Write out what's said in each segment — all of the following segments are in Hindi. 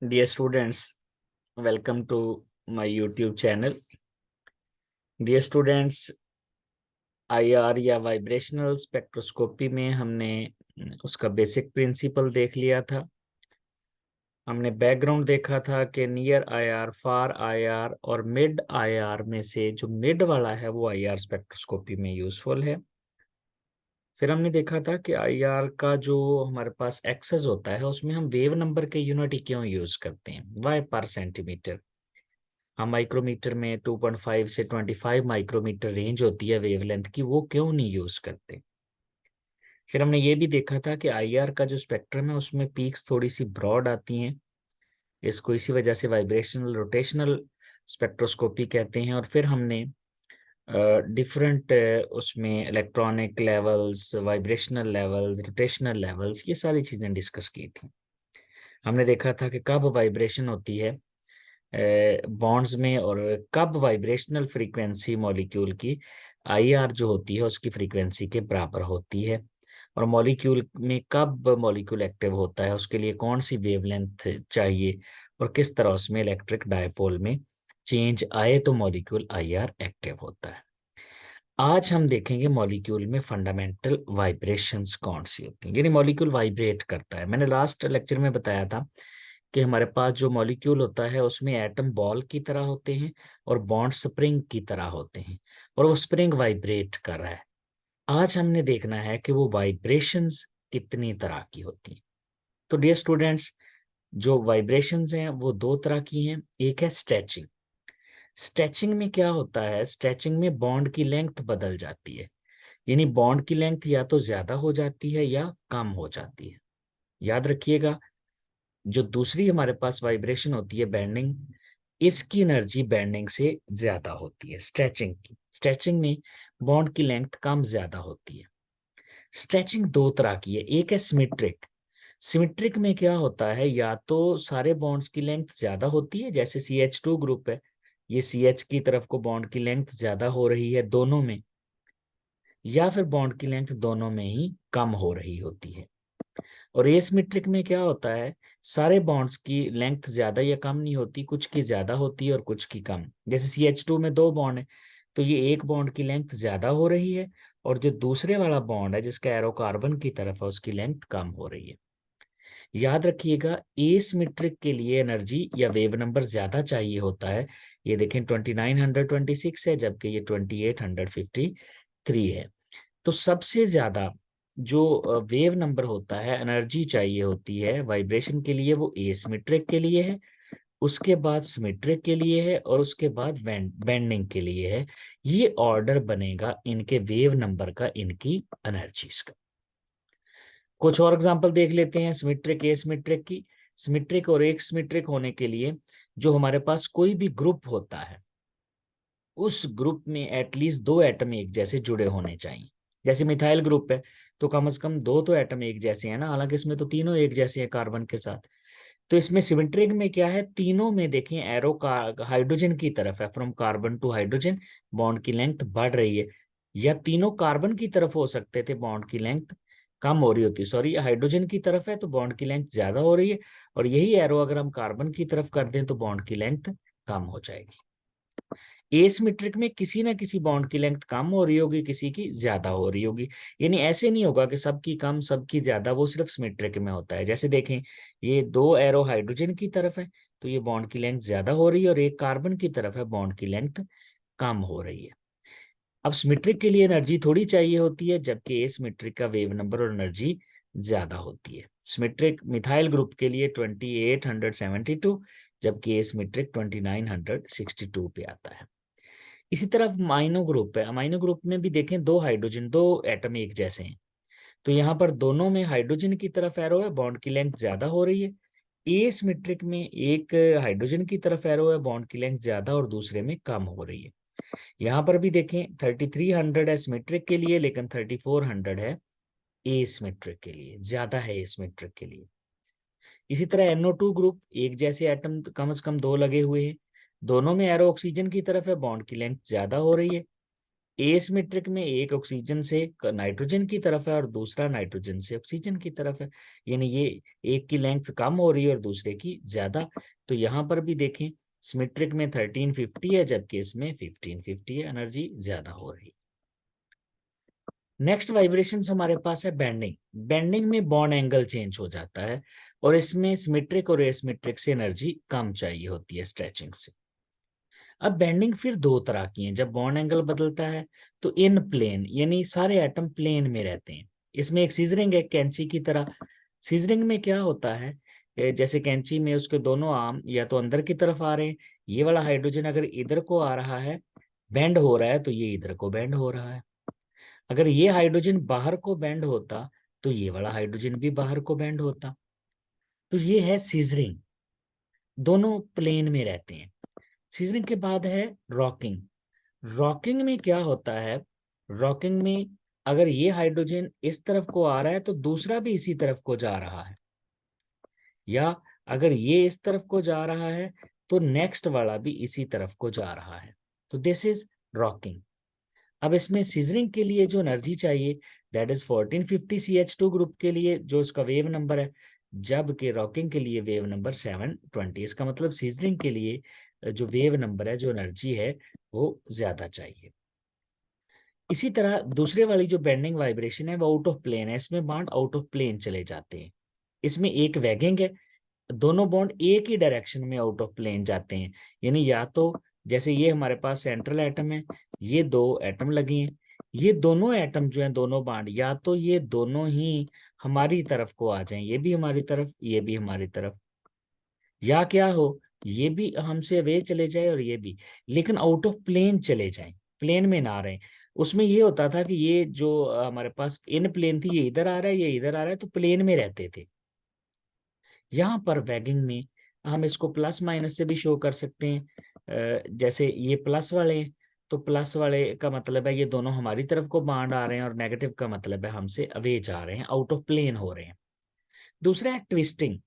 Dear students, welcome to my YouTube channel. Dear students, IR या वाइब्रेशनल स्पेक्ट्रोस्कोपी में हमने उसका बेसिक प्रिंसिपल देख लिया था। हमने बैकग्राउंड देखा था कि नियर आईआर, फार आईआर और मिड आईआर में से जो मिड वाला है वो आईआर स्पेक्ट्रोस्कोपी में यूजफुल है। फिर हमने देखा था कि आईआर का जो हमारे पास एक्सेस होता है उसमें हम वेव नंबर के यूनिट क्यों यूज करते हैं, वाई पर सेंटीमीटर। हम माइक्रोमीटर में 2.5 से 25 माइक्रोमीटर रेंज होती है वेवलेंथ की, वो क्यों नहीं यूज करते। फिर हमने ये भी देखा था कि आईआर का जो स्पेक्ट्रम है उसमें पीक्स थोड़ी सी ब्रॉड आती हैं, इसको इसी वजह से वाइब्रेशनल रोटेशनल स्पेक्ट्रोस्कोपी कहते हैं। और फिर हमने डिफरेंट उसमें electronic levels, vibrational levels, rotational levels, ये सारी चीजें डिस्कस की थी। हमने देखा था कि कब वाइब्रेशन होती है बॉन्ड्स में और कब वाइब्रेशनल फ्रीक्वेंसी मॉलिक्यूल की आईआर जो होती है उसकी फ्रीक्वेंसी के बराबर होती है, और मॉलिक्यूल में कब मॉलिक्यूल एक्टिव होता है, उसके लिए कौन सी वेवलेंथ चाहिए और किस तरह उसमें इलेक्ट्रिक डायपोल में चेंज आए तो मॉलिक्यूल आईआर एक्टिव होता है। आज हम देखेंगे मॉलिक्यूल में फंडामेंटल वाइब्रेशंस कौन सी होती हैं, यानी मॉलिक्यूल वाइब्रेट करता है। मैंने लास्ट लेक्चर में बताया था कि हमारे पास जो मॉलिक्यूल होता है उसमें एटम बॉल की तरह होते हैं और बॉन्ड स्प्रिंग की तरह होते हैं, और वो स्प्रिंग वाइब्रेट कर रहा है। आज हमने देखना है कि वो वाइब्रेशंस कितनी तरह की होती हैं। तो डियर स्टूडेंट्स, जो वाइब्रेशंस हैं वो दो तरह की हैं। एक है स्ट्रेचिंग। स्ट्रेचिंग में क्या होता है, स्ट्रेचिंग में बॉन्ड की लेंथ बदल जाती है, यानी बॉन्ड की लेंथ या तो ज्यादा हो जाती है या कम हो जाती है। याद रखिएगा, जो दूसरी हमारे पास वाइब्रेशन होती है बेंडिंग, इसकी एनर्जी बेंडिंग से ज्यादा होती है स्ट्रेचिंग की। स्ट्रेचिंग में बॉन्ड की लेंथ कम ज्यादा होती है। स्ट्रेचिंग दो तरह की है, एक है सिमेट्रिक। सिमेट्रिक में क्या होता है, या तो सारे बॉन्ड्स की लेंथ ज्यादा होती है, जैसे CH2 ग्रुप है, ये CH की तरफ को बॉन्ड की लेंथ ज्यादा हो रही है दोनों में, या फिर बॉन्ड की लेंथ दोनों में ही कम हो रही होती है। और एसिमेट्रिक में क्या होता है, सारे बॉन्ड्स की लेंथ ज्यादा या कम नहीं होती, कुछ की ज्यादा होती है और कुछ की कम। जैसे CH2 में दो बॉन्ड है तो ये एक बॉन्ड की लेंथ ज्यादा हो रही है, और जो दूसरे वाला बॉन्ड है जिसका एरो कार्बन की तरफ है उसकी लेंथ कम हो रही है। याद रखिएगा, एसिमेट्रिक के लिए एनर्जी या वेव नंबर ज्यादा चाहिए होता है। ये देखें 2926 है, जबकि ये 2853 है। तो सबसे ज्यादा जो वेव नंबर होता है, एनर्जी चाहिए होती है वाइब्रेशन के लिए, वो एसिमेट्रिक के लिए है, उसके बाद सिमेट्रिक के लिए है, और उसके बाद बेंडिंग के लिए है। ये ऑर्डर बनेगा इनके वेव नंबर का, इनकी एनर्जीज का। कुछ और एग्जांपल देख लेते हैं सिमेट्रिक एसिमेट्रिक की। सिमेट्रिक और एक सिमेट्रिक होने के लिए जो हमारे पास कोई भी ग्रुप होता है, उस ग्रुप में एटलीस्ट दो एटम एक जैसे जुड़े होने चाहिए। जैसे मिथाइल ग्रुप है तो कम से कम दो तो एटम एक जैसे हैं ना, हालांकि इसमें तो तीनों एक जैसे हैं कार्बन के साथ। तो इसमें सिमेट्रिक में क्या है, तीनों में देखें एरो का हाइड्रोजन की तरफ है, from carbon to hydrogen bond की लेंथ बढ़ रही है। या तीनों कार्बन की तरफ हो सकते थे, बॉन्ड की लेंथ कम हो रही होती, सॉरी हाइड्रोजन की तरफ है तो बॉन्ड की लेंथ ज्यादा हो रही है, और यही एरो अगर हम कार्बन की तरफ कर दें तो बॉन्ड की लेंथ कम हो जाएगी। एसिमेट्रिक में किसी ना किसी बॉन्ड की लेंथ कम हो रही होगी, किसी की ज्यादा हो रही होगी। यानी ऐसे नहीं होगा कि सबकी कम सबकी ज्यादा, वो सिर्फ सिमेट्रिक में होता है। जैसे देखें, ये दो एरो हाइड्रोजन की तरफ है तो ये बॉन्ड की लेंथ ज्यादा हो रही है, और एक कार्बन की तरफ है बॉन्ड की लेंथ कम हो रही है। अब सिमेट्रिक के लिए एनर्जी थोड़ी चाहिए होती है, जबकि एसिमेट्रिक का वेव नंबर और एनर्जी ज्यादा होती है। सिमेट्रिक मिथाइल ग्रुप के लिए 2872, जबकि एसिमेट्रिक 2962 पे आता है। इसी तरह अमाइनो ग्रुप है, अमाइनो ग्रुप में भी देखें दो हाइड्रोजन, दो एटम एक जैसे हैं, तो यहाँ पर दोनों में हाइड्रोजन की तरफ एरो है, बॉन्ड की लेंथ ज्यादा हो रही है। एसिमेट्रिक में एक हाइड्रोजन की तरफ एरो है, बॉन्ड की लेंथ ज्यादा और दूसरे में कम हो रही है। यहाँ पर भी देखें 3300 है सिमेट्रिक के लिए, लेकिन 3400 है एसिमेट्रिक के लिए, ज्यादा है एसिमेट्रिक के लिए। इसी तरह NO2 ग्रुप, एक जैसे एटम कम से कम दो लगे हुए हैं, दोनों में एरो ऑक्सीजन की तरफ है, बॉन्ड की लेंथ ज्यादा हो रही है। एसिमेट्रिक में एक ऑक्सीजन से नाइट्रोजन की तरफ है और दूसरा नाइट्रोजन से ऑक्सीजन की तरफ है, यानी ये एक की लेंथ कम हो रही है और दूसरे की ज्यादा। तो यहाँ पर भी देखें सिमेट्रिक में 1350 है जबकि इसमें 1550 है, एनर्जी ज्यादा हो रही है। नेक्स्ट वाइब्रेशन हमारे पास है बेंडिंग। बेंडिंग में बॉन्ड एंगल चेंज हो जाता है और इसमें सिमेट्रिक और एसिमेट्रिक से एनर्जी कम चाहिए होती है स्ट्रेचिंग से। अब बेंडिंग फिर दो तरह की है। जब बॉन्ड एंगल बदलता है तो इन प्लेन, यानी सारे एटम प्लेन में रहते हैं। इसमें एक सीजरिंग है कैंची की तरह। सीजरिंग में क्या होता है, जैसे कैंची में उसके दोनों आर्म या तो अंदर की तरफ आ रहे हैं, ये वाला हाइड्रोजन अगर इधर को आ रहा है बेंड हो रहा है तो ये इधर को बेंड हो रहा है। अगर ये हाइड्रोजन बाहर को बेंड होता तो ये वाला हाइड्रोजन भी बाहर को बेंड होता। तो ये है सीजरिंग, दोनों प्लेन में रहते हैं। सीजरिंग के बाद है रॉकिंग। रॉकिंग में क्या होता है, रॉकिंग में अगर ये हाइड्रोजन इस तरफ को आ रहा है तो दूसरा भी इसी तरफ को जा रहा है, या अगर ये इस तरफ को जा रहा है तो नेक्स्ट वाला भी इसी तरफ को जा रहा है। तो दिस इज रॉकिंग। अब इसमें सीजरिंग के लिए जो एनर्जी चाहिए दैट इज 1450 CH2 ग्रुप के लिए जो इसका वेव नंबर है, जबकि रॉकिंग के लिए वेव नंबर 720। इसका मतलब सीजरिंग के लिए जो वेव नंबर है, जो एनर्जी है, वो ज्यादा चाहिए। इसी तरह दूसरे वाली जो बेंडिंग वाइब्रेशन है वो आउट ऑफ प्लेन है। इसमें बॉन्ड आउट ऑफ प्लेन चले जाते हैं। इसमें एक वैगिंग है, दोनों बॉन्ड एक ही डायरेक्शन में आउट ऑफ प्लेन जाते हैं। यानी या तो जैसे ये हमारे पास सेंट्रल एटम है, ये दो एटम लगे हैं, ये दोनों एटम जो हैं दोनों बॉन्ड या तो ये दोनों ही हमारी तरफ को आ जाएं, ये भी हमारी तरफ ये भी हमारी तरफ, या क्या हो ये भी हमसे वे चले जाए और ये भी, लेकिन आउट ऑफ प्लेन चले जाएं, प्लेन में ना रहे। उसमें ये होता था कि ये जो हमारे पास इन प्लेन थी, ये इधर आ रहा है ये इधर आ रहा है, तो प्लेन में रहते थे। यहाँ पर वैगिंग में हम इसको प्लस माइनस से भी शो कर सकते हैं। जैसे ये प्लस वाले हैं तो प्लस वाले का मतलब है ये दोनों हमारी तरफ को बांड आ रहे हैं, और नेगेटिव का मतलब है हमसे अवे जा रहे हैं, आउट ऑफ प्लेन हो रहे हैं। दूसरा है ट्विस्टिंग।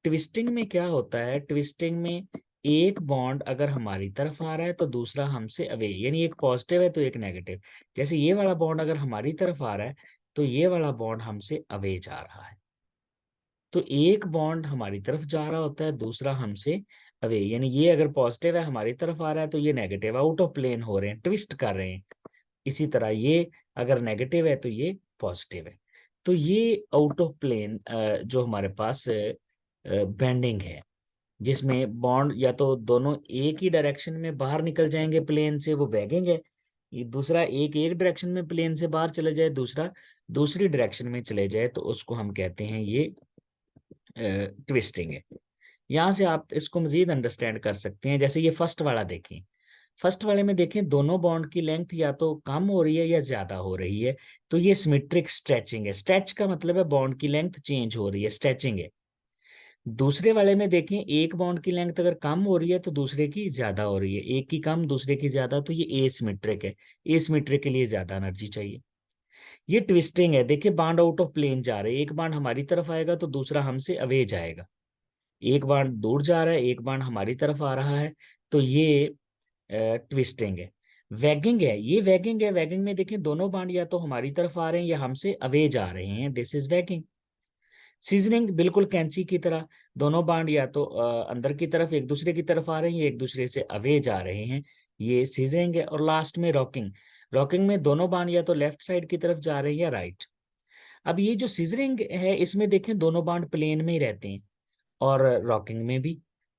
ट्विस्टिंग में क्या होता है, ट्विस्टिंग में एक बॉन्ड अगर हमारी तरफ आ रहा है तो दूसरा हमसे अवे, यानी एक पॉजिटिव है तो एक नेगेटिव। जैसे ये वाला बॉन्ड अगर हमारी तरफ आ रहा है तो ये वाला बॉन्ड हमसे अवे जा रहा है। तो एक बॉन्ड हमारी तरफ जा रहा होता है, दूसरा हमसे अवे, यानी ये अगर पॉजिटिव है हमारी तरफ आ रहा है तो ये नेगेटिव, आउट ऑफ प्लेन हो रहे हैं, ट्विस्ट कर रहे हैं। इसी तरह ये अगर नेगेटिव है तो ये पॉजिटिव है। तो ये आउट ऑफ प्लेन जो हमारे पास बेंडिंग है, जिसमें बॉन्ड या तो दोनों एक ही डायरेक्शन में बाहर निकल जाएंगे प्लेन से, वो बैगिंग है। ये दूसरा एक एक डायरेक्शन में प्लेन से बाहर चले जाए, दूसरा दूसरी डायरेक्शन में चले जाए, तो उसको हम कहते हैं ये ट्विस्टिंग है। यहाँ से आप इसको मजीद अंडरस्टैंड कर सकते हैं। जैसे ये फर्स्ट वाला देखें, फर्स्ट वाले में देखें दोनों बॉन्ड की लेंथ या तो कम हो रही है या ज्यादा हो रही है, तो ये सिमेट्रिक स्ट्रेचिंग है। स्ट्रेच का मतलब है बॉन्ड की लेंथ चेंज हो रही है, स्ट्रेचिंग है। दूसरे वाले में देखें एक बॉन्ड की लेंथ अगर कम हो रही है तो दूसरे की ज्यादा हो रही है, एक की कम दूसरे की ज्यादा, तो ये एसिमेट्रिक है। एसिमेट्रिक के लिए ज्यादा एनर्जी चाहिए। ये ट्विस्टिंग है, देखिए बॉन्ड आउट ऑफ प्लेन जा रहे हैं, एक बॉन्ड हमारी तरफ आएगा तो दूसरा हमसे अवे जाएगा, एक बाण दूर जा रहा है एक बाण हमारी तरफ आ रहा है, तो ये ट्विस्टिंग है। वैगिंग है, ये वैगिंग है। वैगिंग में देखें दोनों बाण या तो हमारी तरफ आ रहे हैं या हमसे अवे जा रहे हैं, दिस इज वैगिंग। सीजनिंग बिल्कुल कैंची की तरह, दोनों बाण या तो अंदर की तरफ एक दूसरे की तरफ आ रहे हैं या एक दूसरे से अवे जा रहे हैं, ये सीजनिंग है। और लास्ट में रॉकिंग। रॉकिंग में दोनों बाण या तो लेफ्ट साइड की तरफ जा रहे हैं या राइट। अब ये जो सीजरिंग है इसमें देखें दोनों बाण प्लेन में ही रहते हैं, और रॉकिंग में भी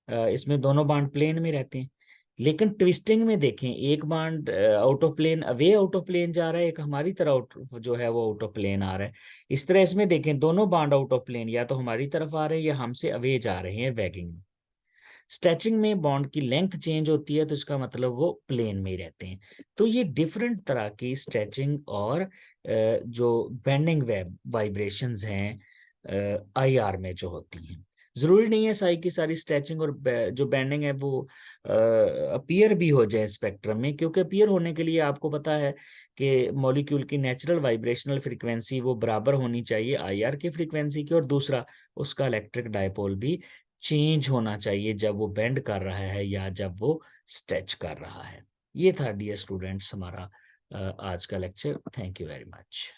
इसमें दोनों बांड प्लेन में रहते हैं। लेकिन ट्विस्टिंग में देखें एक bond out of plane away out of plane जा रहा है, एक हमारी तरह आउट जो है वो आउट ऑफ प्लेन आ रहा है। इस तरह इसमें देखें दोनों बांड आउट ऑफ प्लेन या तो हमारी तरफ आ रहे हैं या हमसे अवे जा रहे हैं वैगिंग में। स्ट्रेचिंग में बॉन्ड की लेंथ चेंज होती है तो इसका मतलब वो प्लेन में ही रहते हैं। तो ये डिफरेंट तरह की स्ट्रेचिंग और जो बेंडिंग वाइब्रेशंस हैं आईआर में जो होती हैं। जरूरी नहीं है सारी की सारी स्ट्रेचिंग और जो बेंडिंग है वो अपीयर भी हो जाए स्पेक्ट्रम में, क्योंकि अपीयर होने के लिए आपको पता है कि मॉलिक्यूल की नेचुरल वाइब्रेशनल फ्रीक्वेंसी वो बराबर होनी चाहिए आईआर की फ्रीक्वेंसी की, और दूसरा उसका इलेक्ट्रिक डायपोल भी चेंज होना चाहिए जब वो बेंड कर रहा है या जब वो स्ट्रेच कर रहा है। ये था डियर स्टूडेंट्स हमारा आज का lecture. Thank you very much.